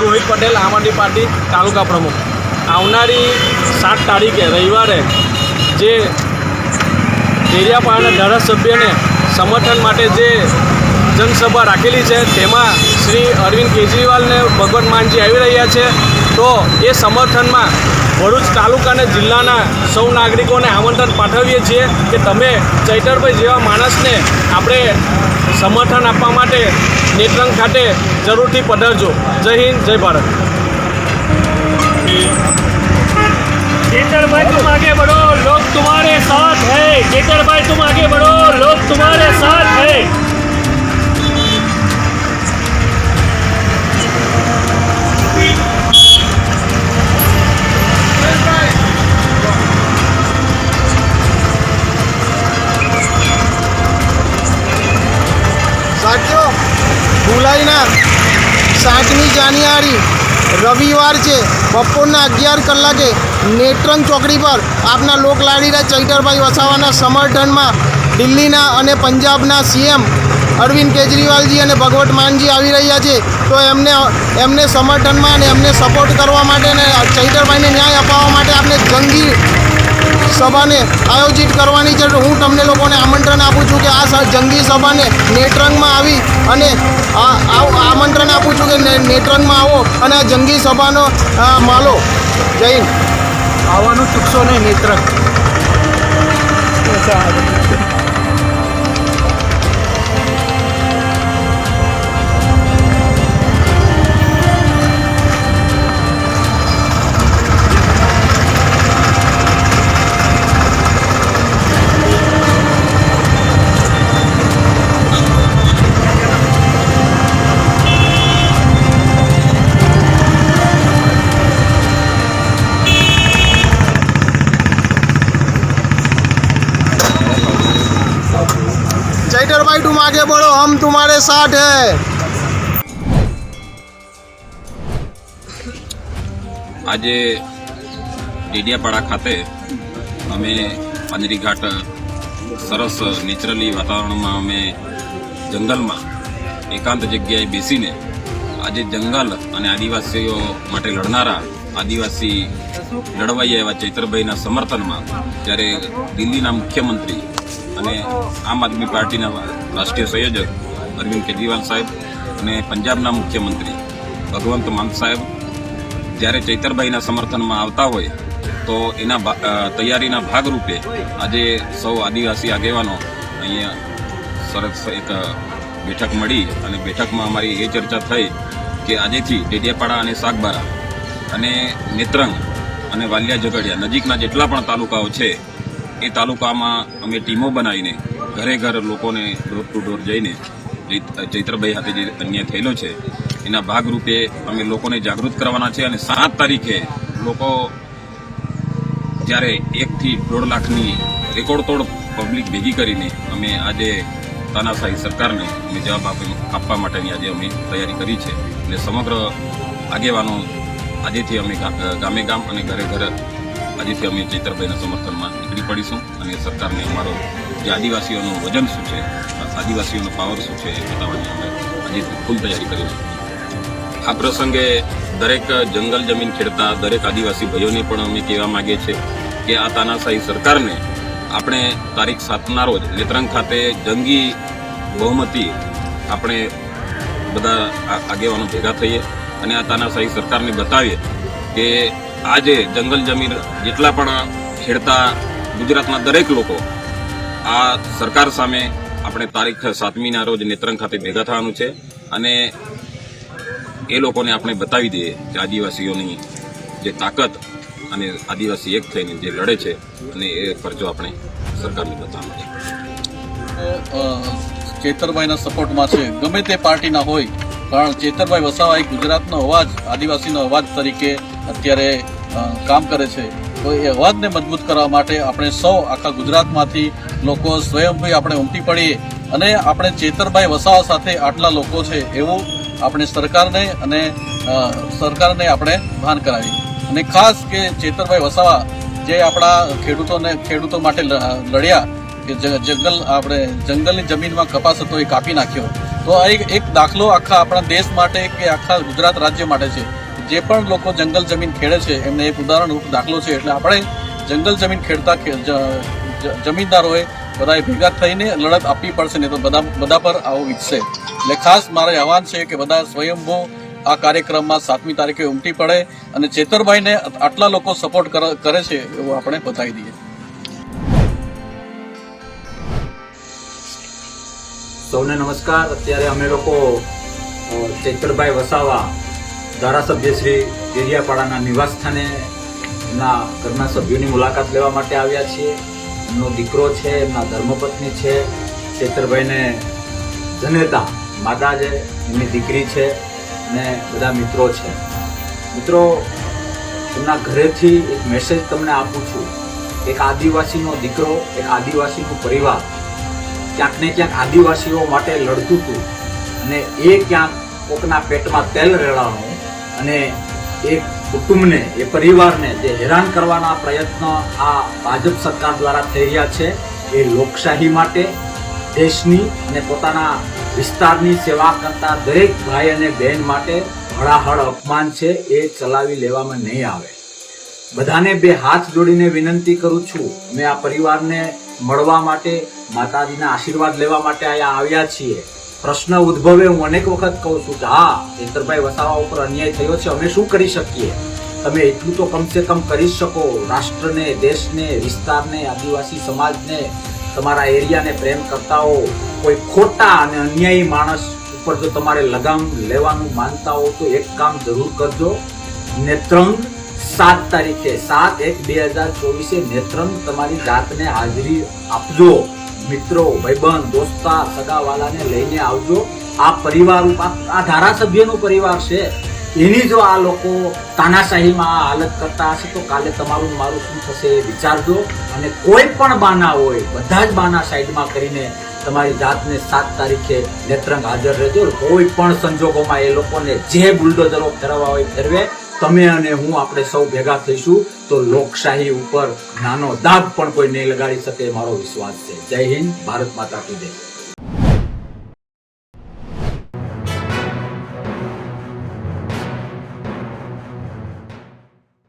રોહિત પટેલ, આમ આદમી પાર્ટી તાલુકા પ્રમુખ. આવનારી 7 તારીખે રવિવારે જે ડેડિયાપાડાના ધારાસભ્યને સમર્થન માટે જે જનસભા રાખેલી છે તેમાં શ્રી અરવિંદ કેજરીવાલને ભગવત માનજી આવી રહ્યા છે. તો એ સમર્થનમાં ભરૂચ તાલુકા અને જિલ્લાના સૌ નાગરિકોને આમંત્રણ પાઠવીએ છીએ કે તમે ચૈતરભાઈ જેવા માણસને આપણે સમર્થન આપવા માટે નેત્રંગ ખાતે જરૂરથી પધારજો. જય હિન્દ, જય ભારત. चेतरभाई तुम आगे बढ़ो, लोग तुम्हारे साथ है. चेतरभाई तुम आगे बढ़ो, लोग तुम्हारे साथ है. साथियों भूलाई ना 7મી જાન્યુઆરી રવિવાર છે, બપોરના 11 કલાકે નેત્રંગ ચોકડી પર આપના લોકલાડીના ચૈતરભાઈ વસાવાના સમર્થનમાં દિલ્હીના અને પંજાબના સીએમ અરવિંદ કેજરીવાલજી અને ભગવત માનજી આવી રહ્યા છે. તો એમને સમર્થનમાં અને એમને સપોર્ટ કરવા માટે અને ચૈતરભાઈને ન્યાય અપાવવા માટે આપણે જંગી સભાને આયોજિત કરવાની છે. તો હું તમને લોકોને આમંત્રણ આપું છું કે આ જંગી સભાને નેત્રંગમાં આવી અને આમંત્રણ આપું છું કે નેત્રંગમાં આવો અને આ જંગી સભાનો માલો. જય હિન્દ. આવવાનું ચૂકશો નહીં નેત્રંગ. चैतरभाई तुम आगे बढ़ो, हम तुम्हारे साथ हैं. આજે ડેડિયાપાડા ખાતે અમે પાંજરી ઘાટ સરસ નેચરલી વાતાવરણમાં અમે જંગલમાં એકાંત જગ્યાએ બેસીને આજે જંગલ અને આદિવાસીઓ માટે લડનારા આદિવાસી લડવાઈ એવા ચૈતરભાઈના સમર્થનમાં જ્યારે દિલ્હીના મુખ્યમંત્રી અને આમ આદમી પાર્ટીના રાષ્ટ્રીય સંયોજક અરવિંદ કેજરીવાલ સાહેબ અને પંજાબના મુખ્યમંત્રી ભગવંત માન સાહેબ જ્યારે ચૈતરભાઈના સમર્થનમાં આવતા હોય તો એના તૈયારીના ભાગરૂપે આજે સૌ આદિવાસી આગેવાનો અહીંયા સરસ એક બેઠક મળી અને બેઠકમાં અમારી એ ચર્ચા થઈ કે આજેથી ડેડિયાપાડા અને સાગબારા અને નેત્રંગ અને વાલિયા ઝઘડિયા નજીકના જેટલા પણ તાલુકાઓ છે એ તાલુકામાં અમે ટીમો બનાવીને ઘરે ઘર લોકોને ડોર ટુ ડોર જઈને ચૈતરભાઈ સાથે જે અન્યાય થયેલો છે એના ભાગરૂપે અમે લોકોને જાગૃત કરવાના છે. અને 7 તારીખે લોકો જ્યારે 1 થી 1.5 લાખની રેકોર્ડતોડ પબ્લિક ભેગી કરીને અમે આજે તાનાશાહી સરકારને અમે જવાબ આપવા માટેની આજે અમે તૈયારી કરી છે. એટલે સમગ્ર આગેવાનો આજેથી અમે ગામે ગામ અને ઘરે ઘર આજેથી અમે ચૈતરભાઈના સમર્થનમાં નીકળી પડીશું અને સરકારને અમારો જે આદિવાસીઓનું વજન શું છે, આદિવાસીઓનો પાવર શું છે એ બતાવવાની અમે આજેથી ફૂલ તૈયારી કરીશું. આ પ્રસંગે દરેક જંગલ જમીન ખેડતા દરેક આદિવાસી ભાઈઓને પણ અમે કહેવા માગીએ છીએ કે આ તાનાશાહી સરકારને આપણે તારીખ 7ના રોજ નેત્રંગ ખાતે જંગી બહુમતી આપણે બધા આગેવાનો ભેગા થઈએ અને આ તાનાશાહી સરકારને બતાવીએ કે આજે જંગલ જમીન જેટલા પણ ખેડતા ગુજરાતના દરેક લોકો આ સરકાર સામે આપણે તારીખ 7મીના રોજ નેત્રંગ ખાતે ભેગા થવાનું છે અને એ લોકોને આપણે બતાવી દઈએ કે આદિવાસીઓની જે તાકાત અને આદિવાસી એક થઈને જે લડે છે અને એ ફરજો આપણે સરકારને બતાવવાનો છે. ચેતરભાઈના સપોર્ટમાં છે, ગમે તે પાર્ટીના હોય, કારણ ચેતરભાઈ વસાવા એક ગુજરાતનો અવાજ, આદિવાસીનો અવાજ તરીકે અત્યારે કામ કરે છે. તો એ અવાજને મજબૂત કરવા માટે આપણે સૌ આખા ગુજરાતમાંથી લોકો સ્વયંભૂ આપણે ઉમટી પડીએ અને આપણે ચેતરભાઈ વસાવા સાથે આટલા લોકો છે એવું આપણે સરકારને આપણે ભાન કરાવીએ. અને ખાસ કે ચેતરભાઈ વસાવા જે આપણા ખેડૂતો માટે લડ્યા કે જંગલની જમીનમાં કપાસ હતો એ કાપી નાખ્યો, તો આ એક દાખલો આખા આપણા દેશ માટે કે આખા ગુજરાત રાજ્ય માટે છે. જે પણ લોકો જંગલ જમીન ખેડે છે એમને એક ઉદાહરણરૂપ દાખલો છે. એટલે આપણે જંગલ જમીન ખેડતા જમીનદારોએ બધાએ ભેગા થઈને લડત આપવી પડશે, ને તો બધા પર આવો વીતશે. એટલે ખાસ મારે આહવાન છે કે બધા સ્વયંભૂ આ કાર્યક્રમમાં 7મી તારીખે ઉમટી પડે અને ચેતરભાઈને આટલા લોકો સપોર્ટ કરે છે એવું આપણે બતાવી દઈએ. સૌને નમસ્કાર. અત્યારે અમે લોકો ચૈતરભાઈ વસાવા ધારાસભ્ય શ્રી ડેડિયાપાડાના નિવાસ સ્થાને એમના ઘરના સભ્યોની મુલાકાત લેવા માટે આવ્યા છીએ. એમનો દીકરો છે, એમના ધર્મપત્ની છે, ચૈતરભાઈને જનેતા માતા છે, એમની દીકરી છે અને બધા મિત્રો છે. મિત્રો, એમના ઘરેથી એક મેસેજ તમને આપું છું. એક આદિવાસીનો દીકરો, એક આદિવાસીનું પરિવાર ક્યાંક ને ક્યાંક આદિવાસીઓ માટે લડતું હતું અને એ ક્યાંક કોકના પેટમાં તેલ રેડાણું અને એક કુટુંબને, એ પરિવારને જે હેરાન કરવાના પ્રયત્ન આ ભાજપ સરકાર દ્વારા થઈ રહ્યા છે, એ લોકશાહી માટે, દેશની અને પોતાના વિસ્તારની સેવા કરતા દરેક ભાઈ અને બહેન માટે હળાહળ અપમાન છે. એ ચલાવી લેવામાં નહીં આવે. બધાને બે હાથ જોડીને વિનંતી કરું છું. અમે આ પરિવારને મળવા માટે, માતાજીના આશીર્વાદ લેવા માટે અહીંયા આવ્યા છીએ. પ્રશ્ન ઉદ્ભવે, હું અનેક વખત કહું છું કે હા, ચૈતરભાઈ વસાવા ઉપર અન્યાય થયો છે, અમે શું કરી શકીએ? તમે એટલું તો કમસે કમ કરી શકો. રાષ્ટ્રને, દેશને, વિસ્તારને, આદિવાસી સમાજને, તમારા એરિયાને પ્રેમ કરતા હો, કોઈ ખોટા અને અન્યાયી માણસ ઉપર જો તમારે લગામ લેવાનું માનતા હો તો એક કામ જરૂર કરજો. નેત્રંગ 7 તારીખે 7/1/2024 નેત્રંગ તમારી જાતને હાજરી આપજો. મિત્રો, ભાઈબંધ, દોસ્તાર, સગાવાલાને લઈને આવજો. આ પરિવાર, આ ધારાસભ્યનો પરિવાર છે, એની જો આ લોકો તાનાશાહીમાં આ હાલત કરતા હશે તો કાલે તમારું મારું શું થશે એ વિચારજો. અને કોઈ પણ બાના હોય, બધા જ બાના સાઈડમાં કરીને તમારી જાતને 7 તારીખે નેત્રંગ હાજર રહેજો. કોઈ પણ સંજોગોમાં એ લોકોને જે બુલડોઝરો ફેરવવા હોય ફેરવે. તમે અને હું, આપણે સૌ ભેગા થઈશું તો લોકશાહી ઉપર નાનો દાગ પણ કોઈ નહીં લગાડી શકે, મારો વિશ્વાસ છે. જય હિન્દ, ભારત માતા કી જય.